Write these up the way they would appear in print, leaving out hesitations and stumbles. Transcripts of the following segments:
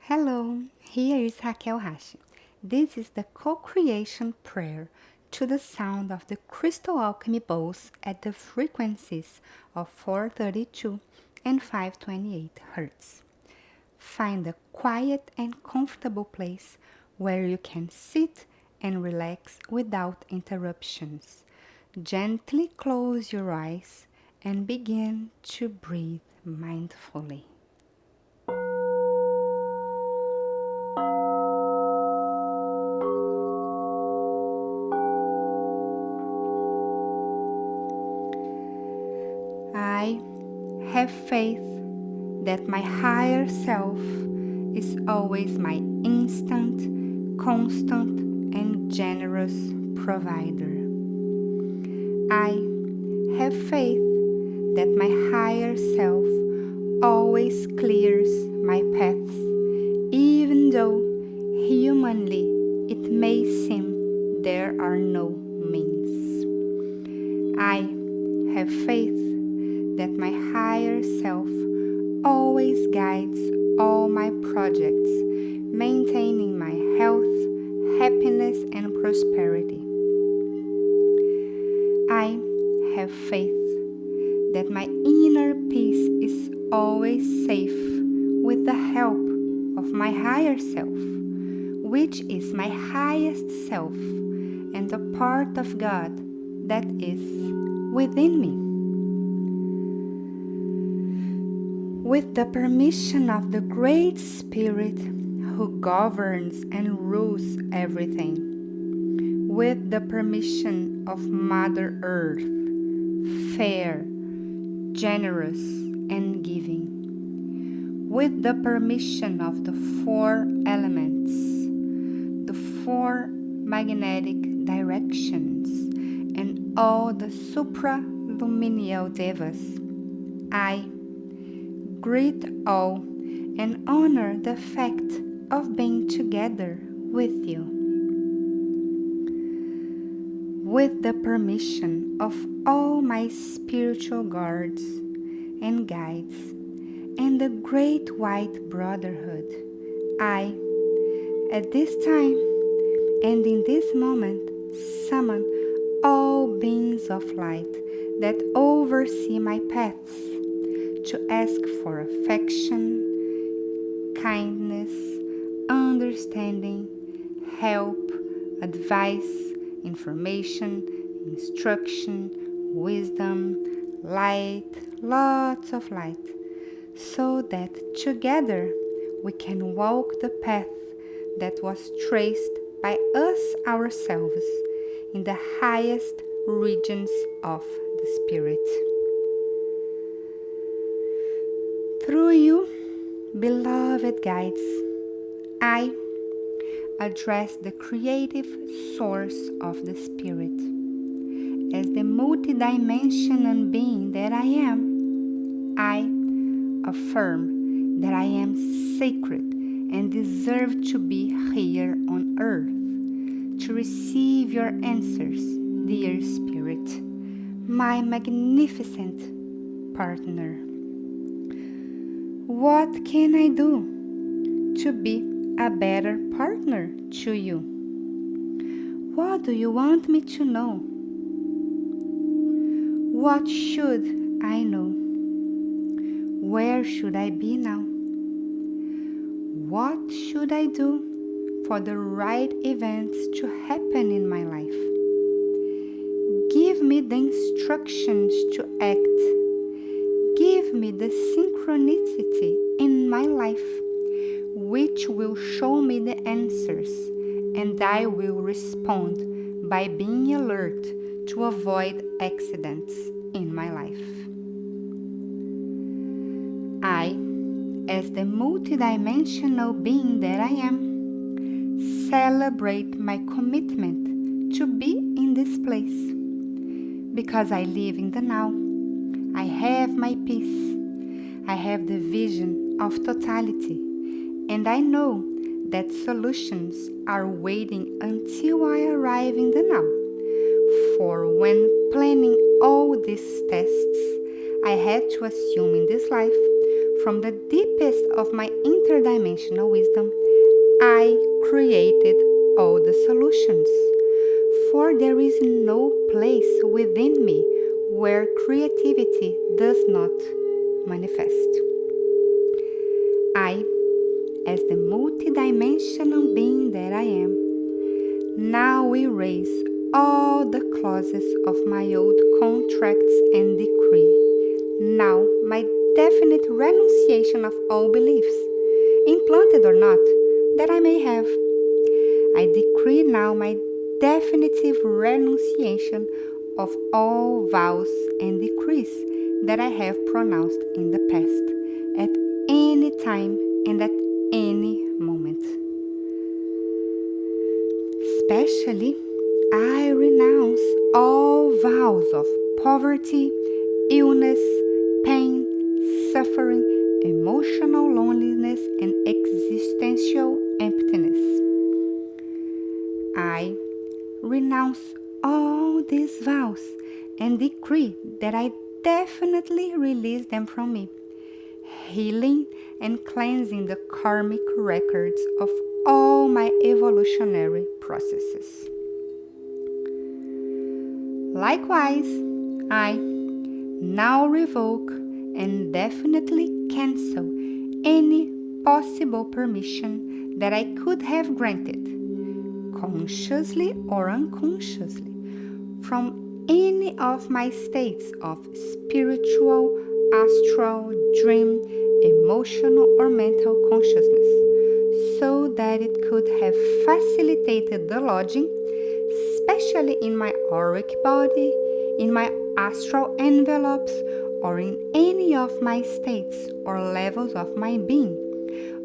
Hello, here is Raquel Rache. This is the Cocreation Prayer to the sound of the crystal alchemy bowls at the frequencies of 432 and 528 Hz. Find a quiet and comfortable place where you can sit and relax without interruptions. Gently close your eyes and begin to breathe mindfully. I have faith that my higher self is always my instant, constant, and generous provider. I have faith that my higher self always clears my paths, even though humanly it may seem there are no means. I have faith that my higher self always guides all my projects, maintaining my health, happiness, and prosperity. I have faith that my inner peace is always safe with the help of my higher self, which is my highest self and the part of God that is within me. With the permission of the Great Spirit who governs and rules everything, with the permission of Mother Earth, fair, generous, and giving, with the permission of the four elements, the four magnetic directions, and all the supraluminal devas, I greet all and honor the fact of being together with you. With the permission of all my spiritual guards and guides and the Great White Brotherhood, I, at this time and in this moment, summon all beings of light that oversee my paths to ask for affection, kindness, understanding, help, advice, information, instruction, wisdom, light, lots of light, so that together we can walk the path that was traced by us ourselves in the highest regions of the Spirit. Through you, beloved guides, I address the creative source of the Spirit. As the multidimensional being that I am, I affirm that I am sacred and deserve to be here on earth to receive your answers, dear Spirit, my magnificent partner. What can I do to be a better partner to you? What do you want me to know? What should I know? Where should I be now? What should I do for the right events to happen in my life? Give me the instructions to act. Give me the synchronicity in my life, which will show me the answers, and I will respond by being alert to avoid accidents in my life. I, as the multidimensional being that I am, celebrate my commitment to be in this place, because I live in the now. I have my peace. I have the vision of totality, and I know that solutions are waiting until I arrive in the now. For when planning all these tests I had to assume in this life, from the deepest of my interdimensional wisdom, I created all the solutions. For there is no place within me where creativity does not manifest. I, as the multidimensional being that I am, now erase all the clauses of my old contracts and decree now my definite renunciation of all beliefs, implanted or not, that I may have. I decree now my definitive renunciation of all vows and decrees that I have pronounced in the past, at any time and at any moment. Especially, I renounce all vows of poverty, illness, pain, suffering, emotional loneliness, and existential emptiness. I renounce all these vows and decree that I definitely release them from me, healing and cleansing the karmic records of all my evolutionary processes. Likewise, I now revoke and definitely cancel any possible permission that I could have granted, consciously or unconsciously, from any of my states of spiritual, astral, dream, emotional, or mental consciousness, so that it could have facilitated the lodging, especially in my auric body, in my astral envelopes, or in any of my states or levels of my being,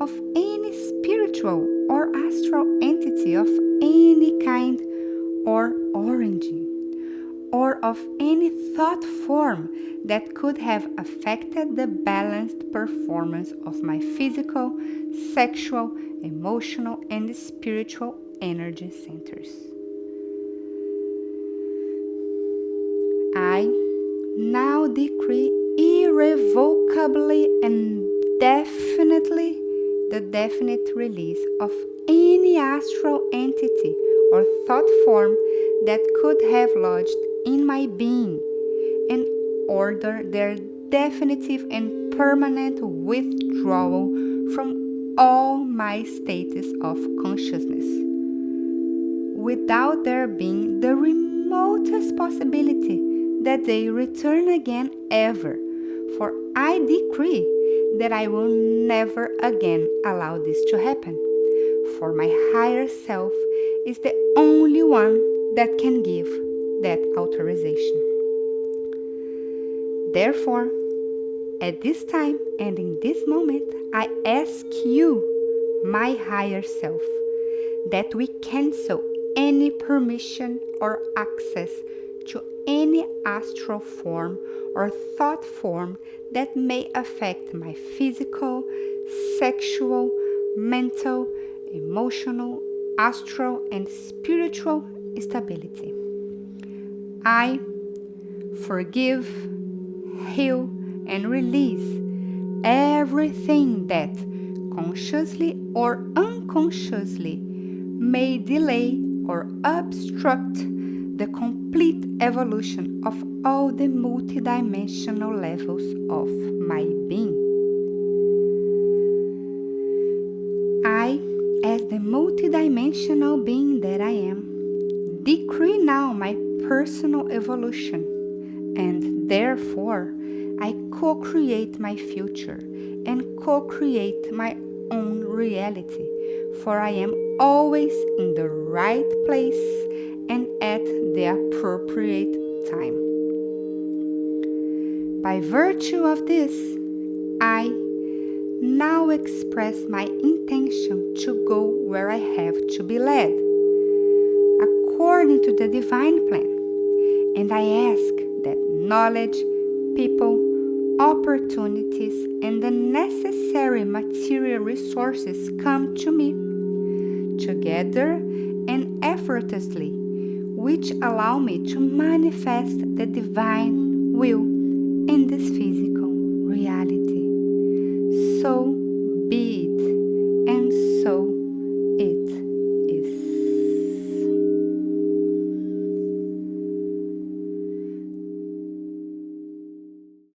of any spiritual or astral entity of any kind or origin, or of any thought form that could have affected the balanced performance of my physical, sexual, emotional, and spiritual energy centers. I now decree irrevocably and definitely the definite release of any astral entity or thought form that could have lodged in my being, and order their definitive and permanent withdrawal from all my states of consciousness, without there being the remotest possibility that they return again ever, for I decree that I will never again allow this to happen, for my higher self is the only one that can give that authorization. Therefore, at this time and in this moment, I ask you, my higher self, that we cancel any permission or access to any astral form or thought form that may affect my physical, sexual, mental, emotional, astral, and spiritual stability. I forgive, heal, and release everything that, consciously or unconsciously, may delay or obstruct the complete evolution of all the multidimensional levels of my being. I, as the multidimensional being that I am, decree now my personal evolution, and therefore I co-create my future and co-create my own reality, for I am always in the right place and at the appropriate time. By virtue of this, I now express my intention to go where I have to be led, according to the divine plan, and I ask that knowledge, people, opportunities, and the necessary material resources come to me, together and effortlessly, which allow me to manifest the divine will in this physical